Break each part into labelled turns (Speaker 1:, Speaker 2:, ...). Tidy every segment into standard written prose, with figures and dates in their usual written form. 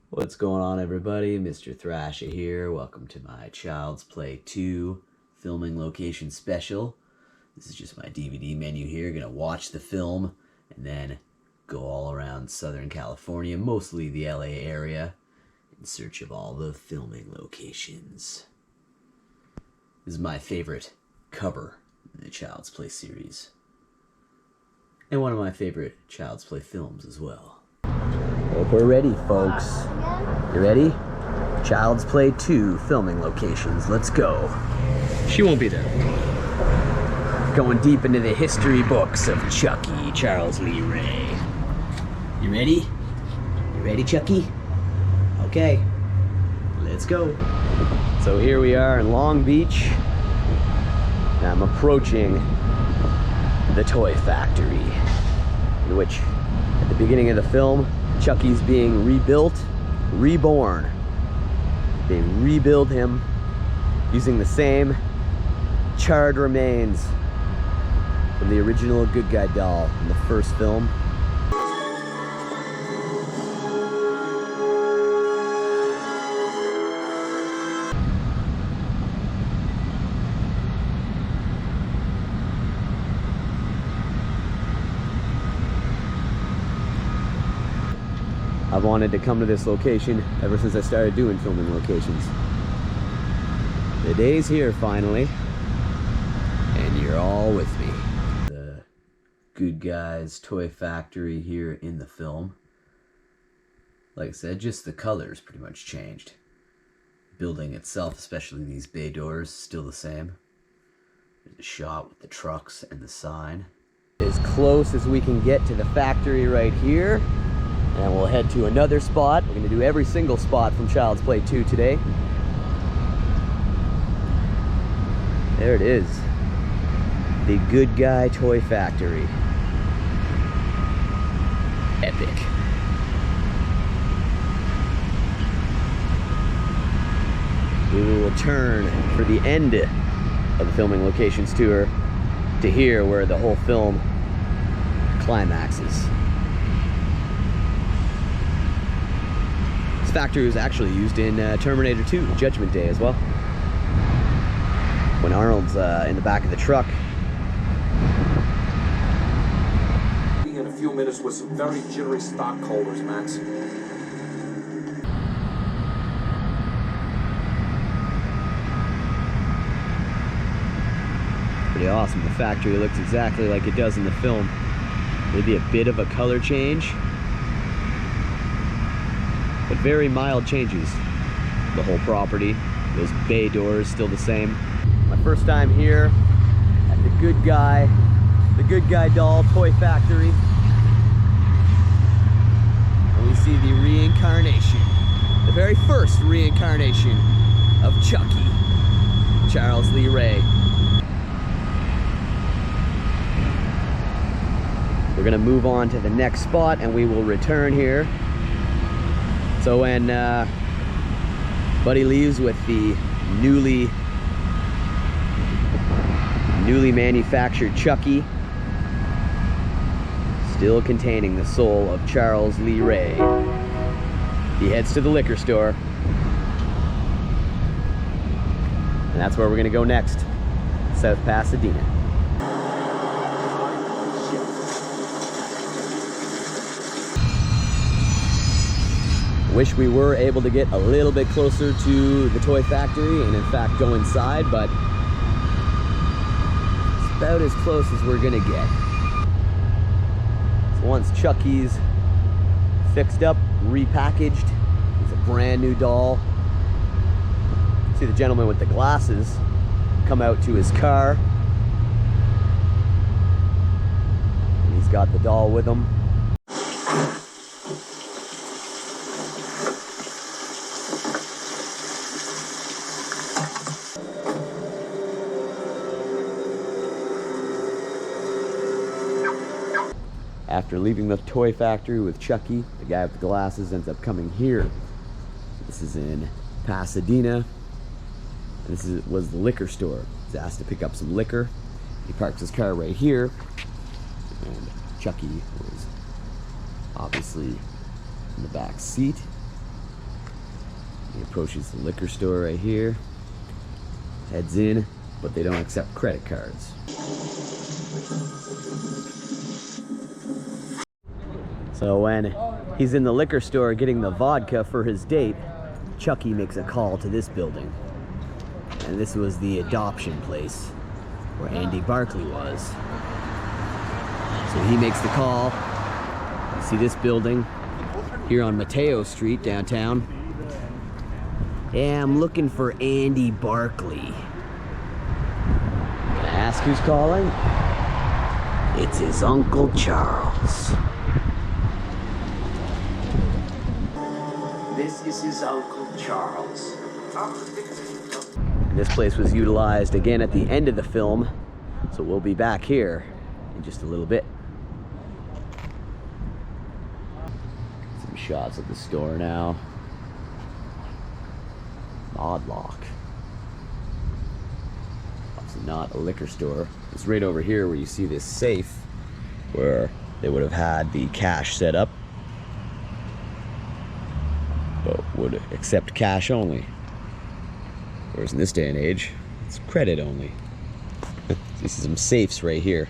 Speaker 1: What's going on, everybody? Mr. Thrasha here. Welcome to my Child's Play 2 filming location special. This is just my DVD menu here. Gonna watch the film and then go all around Southern California, mostly the LA area, in search of all the filming locations. This is my favorite cover in the Child's Play series, and one of my favorite Child's Play films as well. Hope we're ready, folks. You ready? Child's Play 2 filming locations. Let's go.
Speaker 2: She won't be there.
Speaker 1: Going deep into the history books of Chucky, Charles Lee Ray. You ready? You ready, Chucky? Okay, let's go. So here we are in Long Beach. And I'm approaching the toy factory, in which, at the beginning of the film, Chucky's being rebuilt, reborn. They rebuild him using the same charred remains from the original good guy doll in the first film. I've wanted to come to this location ever since I started doing filming locations. The day's here finally, and you're all with me. The good guys toy factory here in the film. Like I said, just the colors pretty much changed. Building itself, especially these bay doors, still the same. There's a shot with the trucks and the sign. As close as we can get to the factory right here. And we'll head to another spot. We're gonna do every single spot from Child's Play 2 today. There it is. The Good Guy Toy Factory. Epic. We will return for the end of the filming locations tour to here where the whole film climaxes. This factory was actually used in Terminator 2, Judgment Day as well. When Arnold's in the back of the truck.
Speaker 3: In a few minutes with some very jittery stockholders, Max.
Speaker 1: Pretty awesome. The factory looks exactly like it does in the film. Maybe a bit of a color change, but very mild changes. The whole property, those bay doors still the same. My first time here at the Good Guy doll toy factory. And we see the reincarnation, the very first reincarnation of Chucky, Charles Lee Ray. We're gonna move on to the next spot and we will return here. So when Buddy leaves with the newly manufactured Chucky, still containing the soul of Charles Lee Ray, he heads to the liquor store. And that's where we're gonna go next, South Pasadena. Wish we were able to get a little bit closer to the toy factory and in fact go inside, but it's about as close as we're gonna get. So once Chucky's fixed up, repackaged, he's a brand new doll. See the gentleman with the glasses come out to his car. And he's got the doll with him. After leaving the toy factory with Chucky, the guy with the glasses ends up coming here. This is in Pasadena. And this was the liquor store. He's asked to pick up some liquor. He parks his car right here. And Chucky was obviously in the back seat. approaches the liquor store right here, heads in, but they don't accept credit cards. So when he's in the liquor store getting the vodka for his date, Chucky makes a call to this building. And this was the adoption place where Andy Barkley was. So he makes the call. You see this building here on Mateo Street downtown. Yeah, I'm looking for Andy Barkley. Can I ask who's calling? It's his Uncle Charles. This is his Uncle Charles. This place was utilized again at the end of the film, so we'll be back here in just a little bit. Some shots of the store now. Odd lock. Obviously not a liquor store. It's right over here where you see this safe where they would have had the cash set up, but would accept cash only. Whereas in this day and age, it's credit only. You see some safes right here.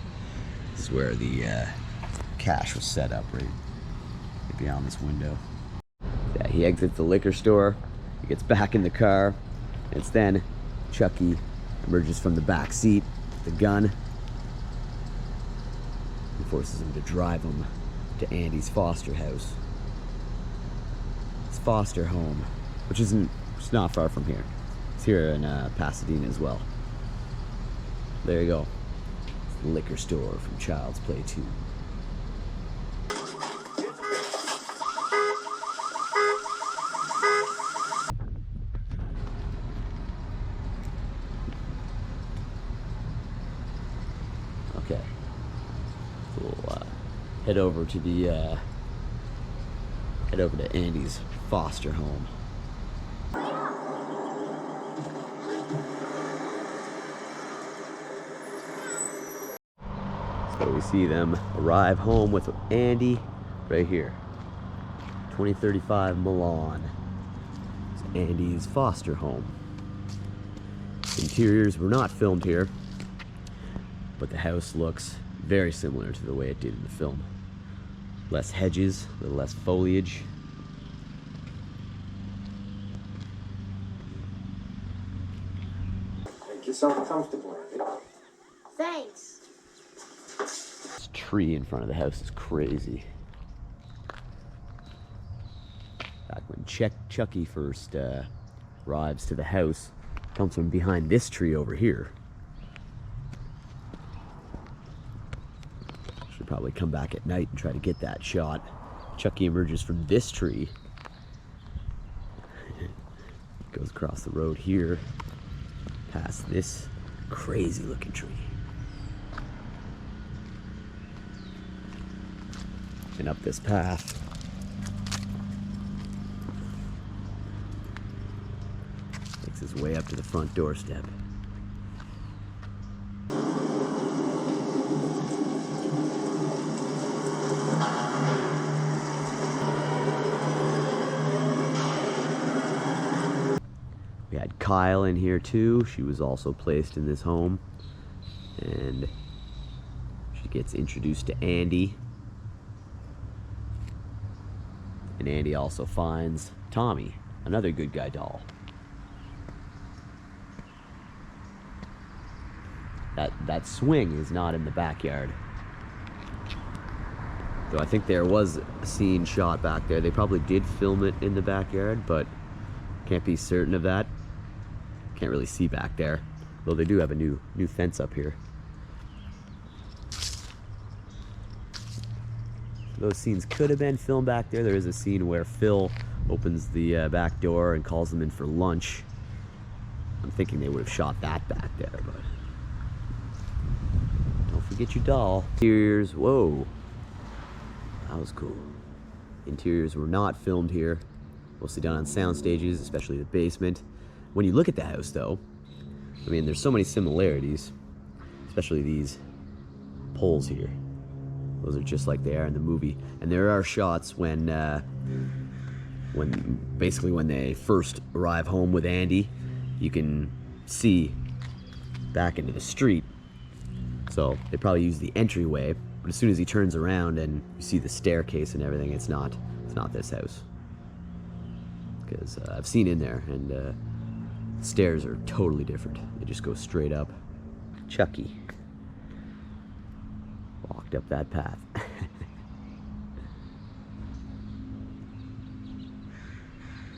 Speaker 1: This is where the cash was set up, right beyond this window. Yeah, he exits the liquor store, he gets back in the car. It's then Chucky emerges from the back seat with the gun and forces him to drive him to Andy's foster house. His foster home, which it's not far from here. It's here in Pasadena as well. There you go. It's the liquor store from Child's Play 2. Okay. So we'll head over to Andy's foster home. So we see them arrive home with Andy right here. 2035 Milan. It's Andy's foster home. Interiors were not filmed here, but the house looks very similar to the way it did in the film. Less hedges, a little less foliage.
Speaker 2: Make yourself comfortable.
Speaker 4: Thanks.
Speaker 1: This tree in front of the house is crazy. Back when Chucky first arrives to the house, comes from behind this tree over here. Should probably come back at night and try to get that shot. Chucky emerges from this tree. Goes across the road here, past this crazy looking tree. And up this path. Makes his way up to the front doorstep. We had Kyle in here too. She was also placed in this home. And she gets introduced to Andy. And Andy also finds Tommy, another good guy doll. That swing is not in the backyard. Though I think there was a scene shot back there. They probably did film it in the backyard, but can't be certain of that. Can't really see back there. Though they do have a new fence up here. Those scenes could have been filmed back there. There is a scene where Phil opens the back door and calls them in for lunch. I'm thinking they would have shot that back there, but don't forget your doll. Interiors, whoa, that was cool. Interiors were not filmed here, mostly done on sound stages, especially the basement. When you look at the house though, I mean, there's so many similarities, especially these poles here. Those are just like they are in the movie. And there are shots when basically when they first arrive home with Andy, you can see back into the street. So they probably use the entryway, but as soon as he turns around and you see the staircase and everything, it's not this house. Because I've seen in there, and the stairs are totally different. They just go straight up. Chucky walked up that path.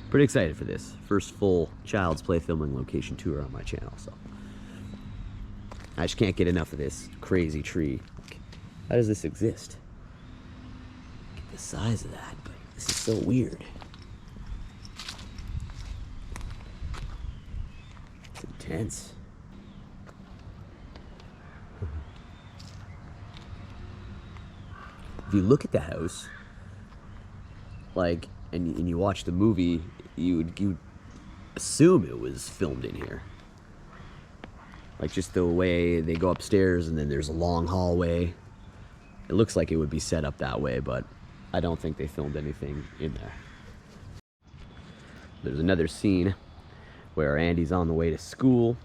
Speaker 1: Pretty excited for this. First full Child's Play filming location tour on my channel, so. I just can't get enough of this crazy tree. How does this exist? Look at the size of that, but this is so weird. It's intense. If you look at the house, like, and you watch the movie, you'd assume it was filmed in here. Like just the way they go upstairs and then there's a long hallway. It looks like it would be set up that way, but I don't think they filmed anything in there. There's another scene where Andy's on the way to school.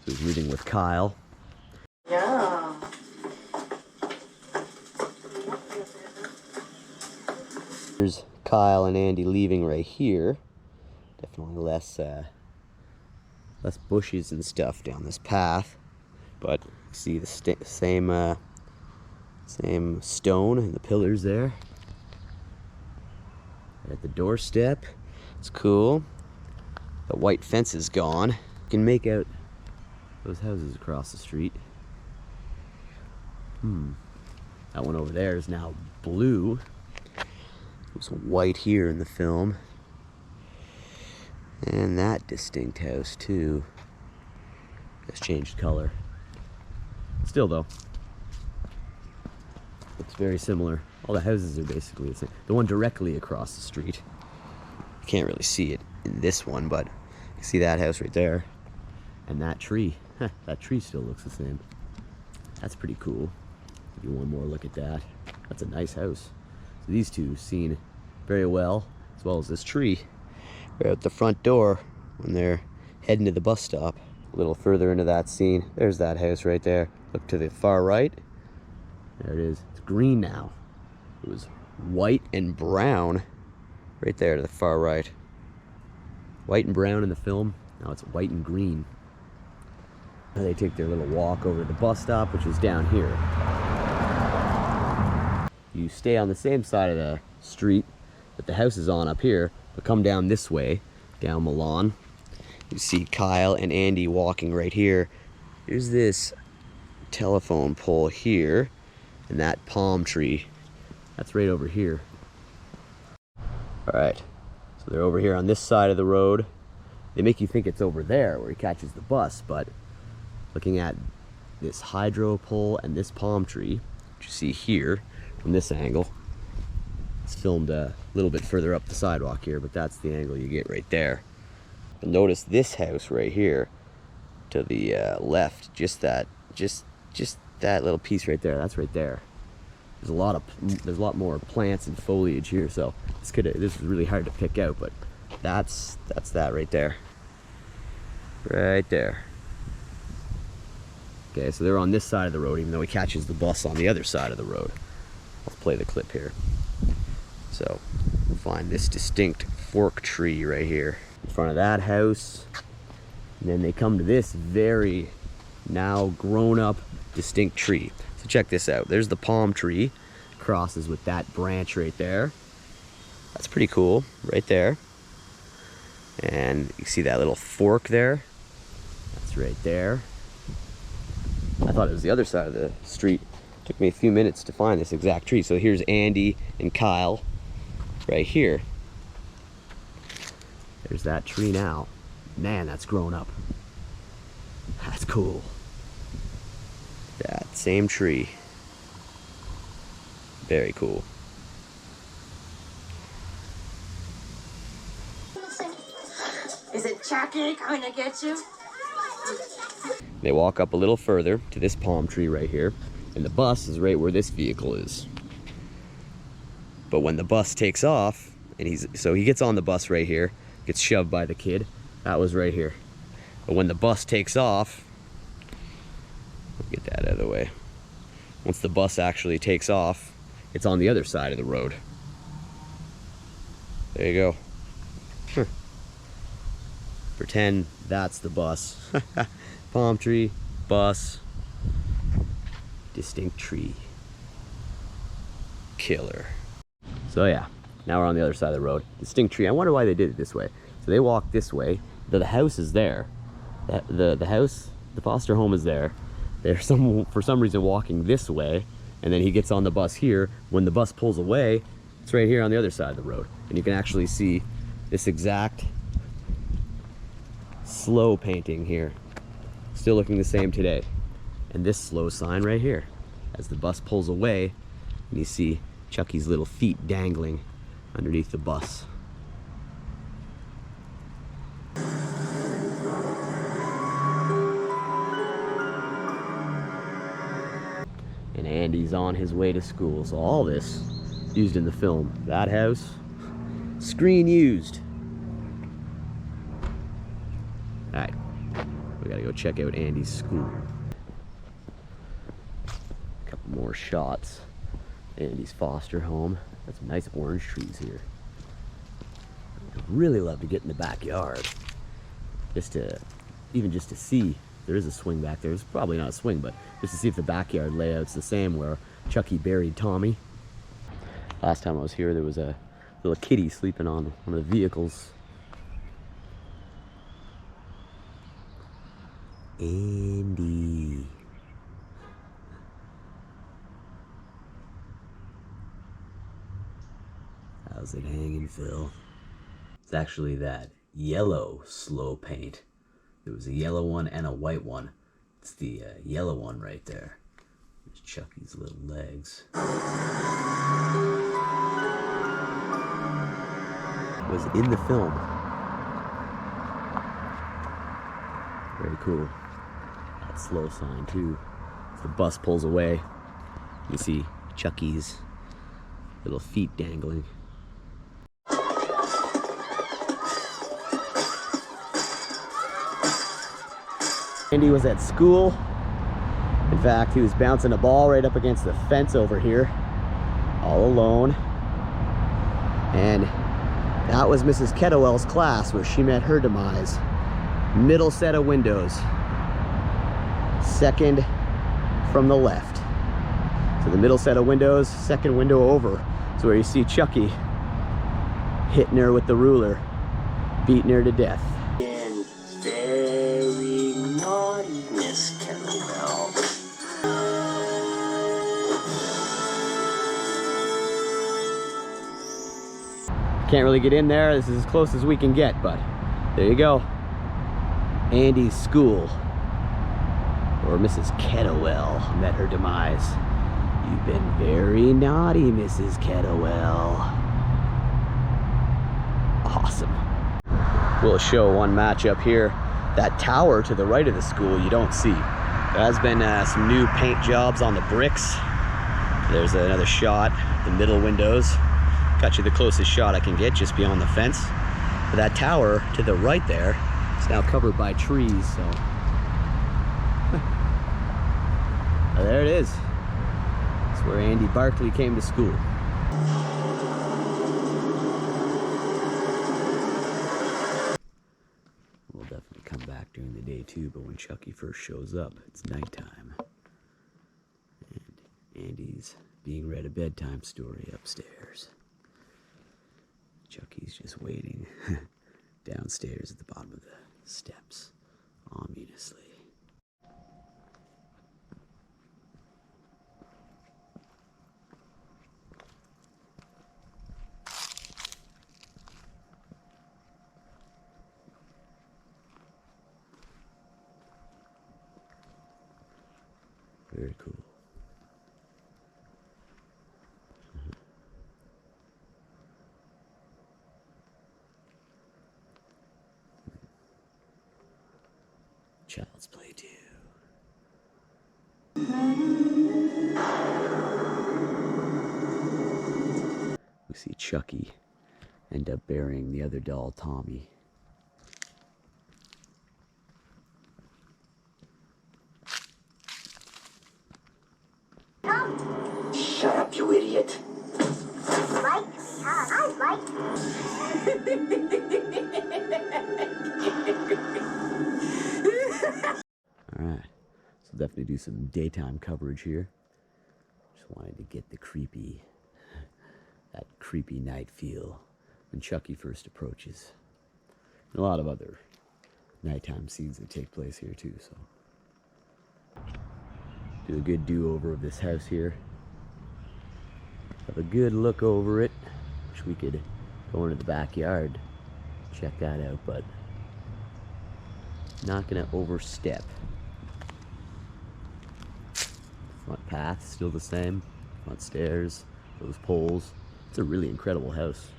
Speaker 1: So he's reading with Kyle.
Speaker 4: Yeah.
Speaker 1: There's Kyle and Andy leaving right here. Definitely less bushes and stuff down this path, but you see the same stone and the pillars there at the doorstep. It's cool. The white fence is gone. You can make out those houses across the street. That one over there is now blue. It was white here in the film. And that distinct house too has changed color. Still though, looks very similar. All the houses are basically the same. The one directly across the street, you can't really see it in this one, but you see that house right there. And that tree, that tree still looks the same. That's pretty cool. Give you one more look at that. That's a nice house. So these two seen very well, as well as this tree. Right out the front door when they're heading to the bus stop. A little further into that scene, there's that house right there. Look to the far right. There it is. It's green now. It was white and brown right there to the far right. White and brown in the film. Now it's white and green. They take their little walk over to the bus stop, which is down here. You stay on the same side of the street that the house is on up here, but come down this way, down Milan. You see Kyle and Andy walking right here. Here's this telephone pole here, and that palm tree. That's right over here. All right, so they're over here on this side of the road. They make you think it's over there where he catches the bus, but looking at this hydro pole and this palm tree, which you see here from this angle, it's filmed a little bit further up the sidewalk here, but that's the angle you get right there. But notice this house right here to the left, just that little piece right there. That's right there. There's a lot more plants and foliage here, so this is really hard to pick out, but that's that right there. Right there. Okay, so they're on this side of the road, even though he catches the bus on the other side of the road. Let's play the clip here. So, we'll find this distinct fork tree right here in front of that house. And then they come to this very now grown up distinct tree. So check this out. There's the palm tree, crosses with that branch right there. That's pretty cool, right there. And you see that little fork there? That's right there. I thought it was the other side of the street. It took me a few minutes to find this exact tree. So here's Andy and Kyle right here. There's that tree now. Man, that's grown up. That's cool. That same tree. Very cool.
Speaker 4: Is it Chucky coming to get you?
Speaker 1: They walk up a little further to this palm tree right here, and the bus is right where this vehicle is. But when the bus takes off And he gets on the bus right here, gets shoved by the kid. That was right here. But when the bus takes off, get that out of the way. Once the bus actually takes off, it's on the other side of the road. There you go. Huh. Pretend that's the bus. Palm tree, bus, distinct tree. Killer. So yeah, now we're on the other side of the road. Distinct tree. I wonder why they did it this way. So they walk this way. The house is there. The house, the foster home is there. They're for some reason walking this way, and then he gets on the bus here. When the bus pulls away, it's right here on the other side of the road. And you can actually see this exact slow painting here. Still looking the same today. And this slow sign right here. As the bus pulls away, and you see Chucky's little feet dangling underneath the bus. And Andy's on his way to school. So all this used in the film. That house, screen used. All right, we gotta go check out Andy's school. A couple more shots. Andy's foster home. Got some nice orange trees here. I'd really love to get in the backyard. Even just to see. There is a swing back there. It's probably not a swing, but just to see if the backyard layout's the same where Chucky buried Tommy. Last time I was here, there was a little kitty sleeping on one of the vehicles. Andy. How's it hanging, Phil? It's actually that yellow slow paint. There was a yellow one and a white one. It's the yellow one right there. There's Chucky's little legs. It was in the film. Very cool. That slow sign too. As the bus pulls away, you see Chucky's little feet dangling. Andy was at school. In fact, he was bouncing a ball right up against the fence over here, all alone. And that was Mrs. Kettlewell's class where she met her demise. Middle set of windows. Second from the left. So the middle set of windows, second window over. So where you see Chucky hitting her with the ruler, beating her to death. Can't really get in there. This is as close as we can get, but there you go. Andy's school, or Mrs. Kettlewell met her demise. You've been very naughty, Mrs. Kettlewell. Awesome. We'll show one matchup here. That tower to the right of the school you don't see. There has been some new paint jobs on the bricks. There's another shot, the middle windows. Got you the closest shot I can get just beyond the fence. But that tower to the right there is now covered by trees, so. There it is. That's where Andy Barkley came to school. We'll definitely come back during the day too, but when Chucky first shows up, it's nighttime. And Andy's being read a bedtime story upstairs. Chucky's just waiting downstairs at the bottom of the steps, ominously. Very cool. Child's Play 2. We see Chucky end up burying the other doll, Tommy.
Speaker 4: Shut up, you idiot. Like? I like.
Speaker 1: Alright, so definitely do some daytime coverage here. Just wanted to get the that creepy night feel when Chucky first approaches. And a lot of other nighttime scenes that take place here too, so. Do a good do-over of this house here. Have a good look over it. Wish we could go into the backyard, check that out, but not gonna overstep. Front path, still the same. Front stairs, those poles. It's a really incredible house.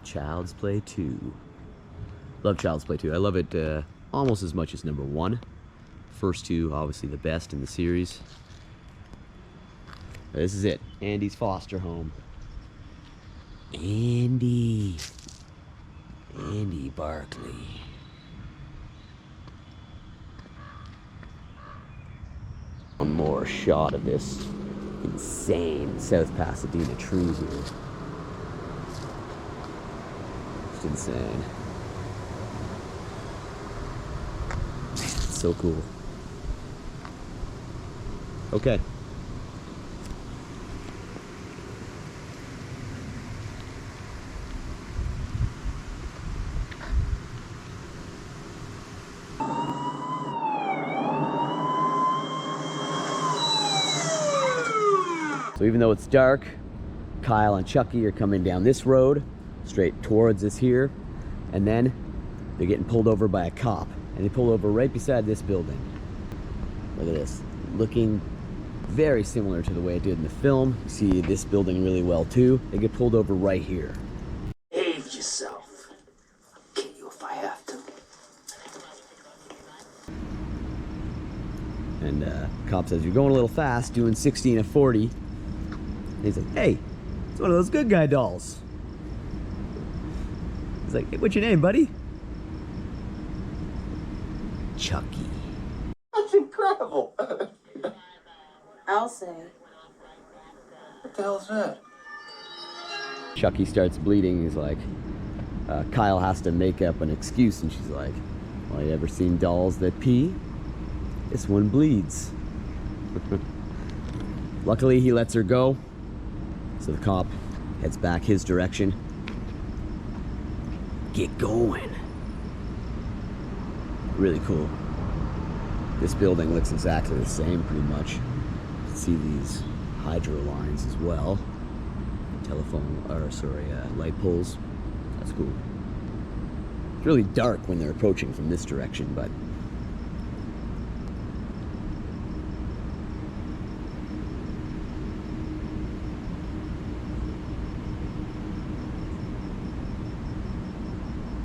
Speaker 1: Child's Play 2. Love Child's Play 2. I love it almost as much as number 1. First two, obviously the best in the series. This is it. Andy's foster home. Andy Barkley. One more shot of this insane South Pasadena tree here. It's insane. It's so cool. Okay. So even though it's dark, Kyle and Chucky are coming down this road, straight towards us here, and then they're getting pulled over by a cop. And they pull over right beside this building. Look at this. Looking very similar to the way it did in the film. You see this building really well too. They get pulled over right here.
Speaker 4: Behave yourself. I'll kill you if I have to.
Speaker 1: And cop says, you're going a little fast, doing 60 and a 40. And he's like, hey, it's one of those good guy dolls. He's like, hey, what's your name, buddy? Chucky.
Speaker 4: That's incredible. I'll say.
Speaker 3: What the hell's that?
Speaker 1: Chucky starts bleeding. He's like, Kyle has to make up an excuse, and she's like, well, you ever seen dolls that pee? This one bleeds. Luckily, he lets her go, so the cop heads back his direction. Get going. Really cool. This building looks exactly the same, pretty much. You can see these hydro lines as well. Light poles. That's cool. It's really dark when they're approaching from this direction, but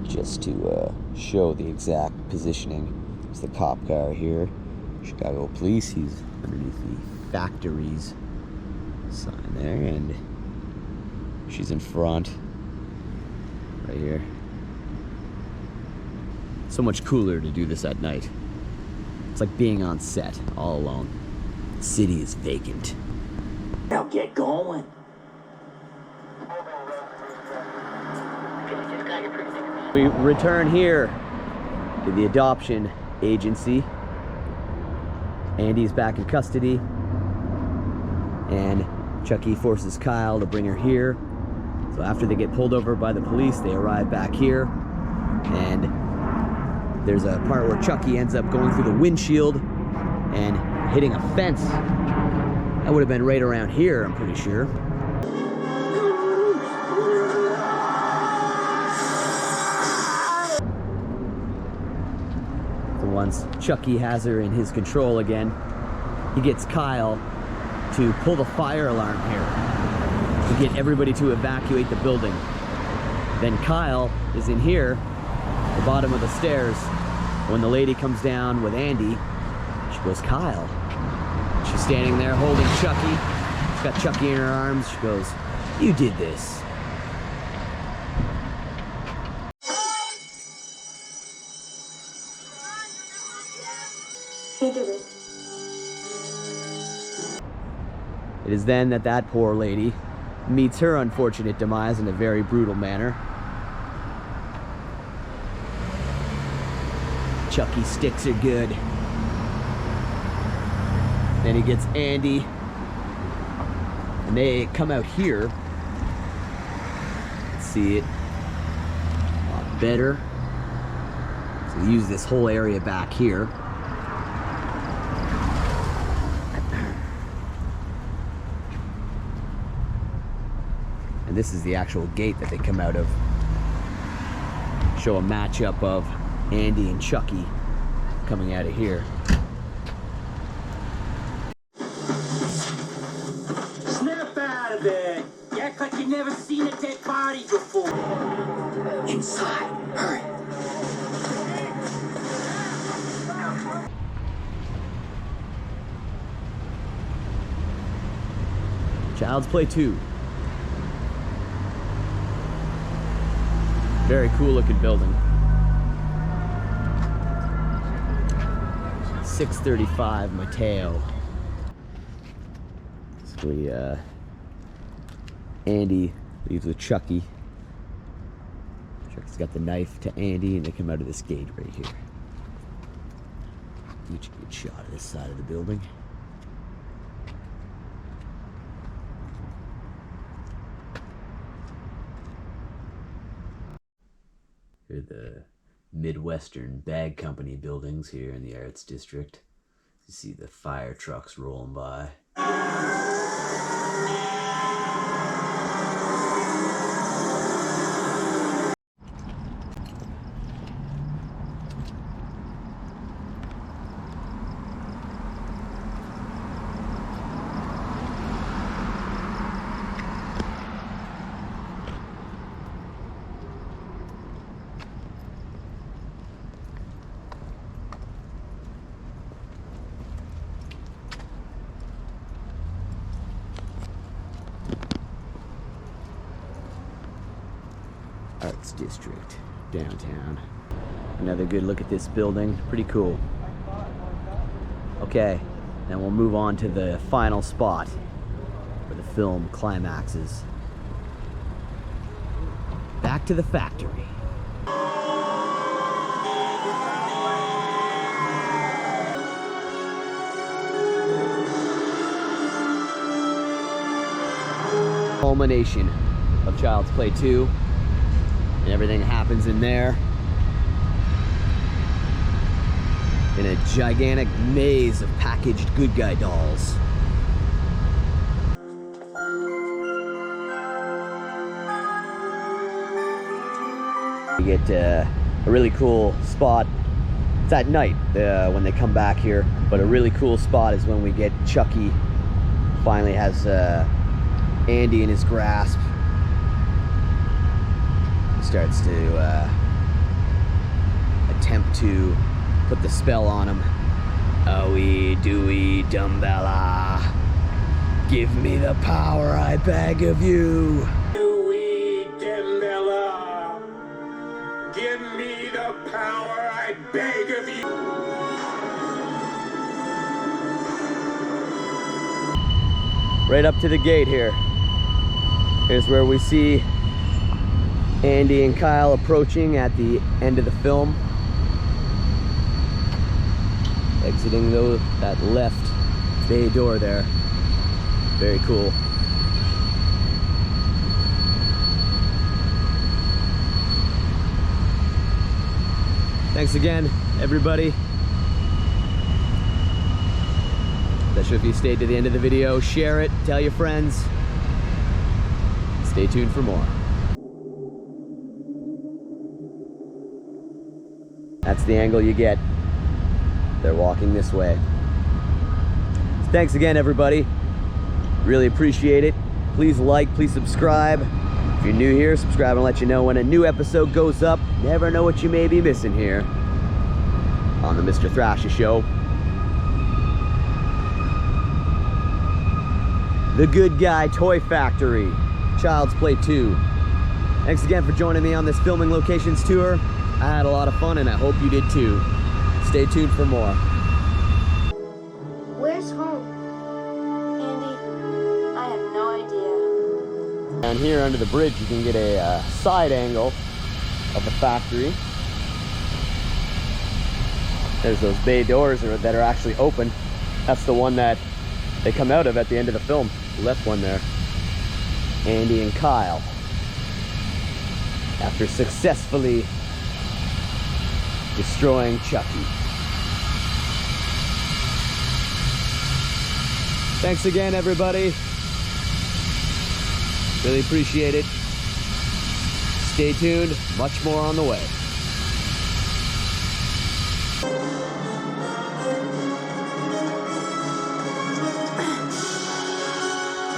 Speaker 1: just to show the exact positioning. It's the cop car here. Chicago Police. He's underneath the factories sign there, and she's in front right here. So much cooler to do this at night. It's like being on set all alone. The city is vacant.
Speaker 4: Now get going.
Speaker 1: We return here to the adoption agency. Andy's back in custody, and Chucky forces Kyle to bring her here. So after they get pulled over by the police, they arrive back here, and there's a part where Chucky ends up going through the windshield and hitting a fence. That would have been right around here, I'm pretty sure. Once Chucky has her in his control again, he gets Kyle to pull the fire alarm here to get everybody to evacuate the building. Then Kyle is in here, the bottom of the stairs. When the lady comes down with Andy, she goes, Kyle. She's standing there holding Chucky. She's got Chucky in her arms. She goes, You did this.
Speaker 4: He did it.
Speaker 1: It is then that that poor lady meets her unfortunate demise in a very brutal manner. Chucky sticks are good. Then he gets Andy. And they come out here. Let's see it. A lot better. So we use this whole area back here. And this is the actual gate that they come out of. Show a matchup of Andy and Chucky coming out of here.
Speaker 2: Snap out of there! You act like you never seen a dead body before.
Speaker 4: Inside. Hurry.
Speaker 1: Child's Play 2. Very cool looking building. 635 Mateo. So Andy leaves with Chucky. Chucky's got the knife to Andy and they come out of this gate right here. Each good shot of this side of the building. Here are the Midwestern Bag Company buildings here in the Arts District. You see the fire trucks rolling by. Arts District, downtown. Another good look at this building, pretty cool. Okay, then we'll move on to the final spot where the film climaxes. Back to the factory. Culmination of Child's Play 2. And everything happens in there. In a gigantic maze of packaged good guy dolls. You get a really cool spot. It's at night when they come back here, but a really cool spot is when we get Chucky finally has Andy in his grasp. Starts to attempt to put the spell on him. Owie dooey dumbella, give me the power I beg of you.
Speaker 2: Dewey Dembella, give me the power I beg of you.
Speaker 1: Right up to the gate here. Here's where we see Andy and Kyle approaching at the end of the film. Exiting that left bay door there. Very cool. Thanks again, everybody. Especially if you stayed to the end of the video. Share it, tell your friends. Stay tuned for more. That's the angle you get. They're walking this way. So thanks again, everybody. Really appreciate it. Please like, please subscribe. If you're new here, subscribe and let you know when a new episode goes up. Never know what you may be missing here on the Mr. Thrasha Show. The Good Guy Toy Factory. Child's Play 2. Thanks again for joining me on this filming locations tour. I had a lot of fun and I hope you did too. Stay tuned for more.
Speaker 4: Where's home? Andy, I have no idea.
Speaker 1: Down here under the bridge you can get a side angle of the factory. There's those bay doors that are actually open. That's the one that they come out of at the end of the film. The left one there. Andy and Kyle. After successfully destroying Chucky. Thanks again, everybody. Really appreciate it. Stay tuned, much more on the way.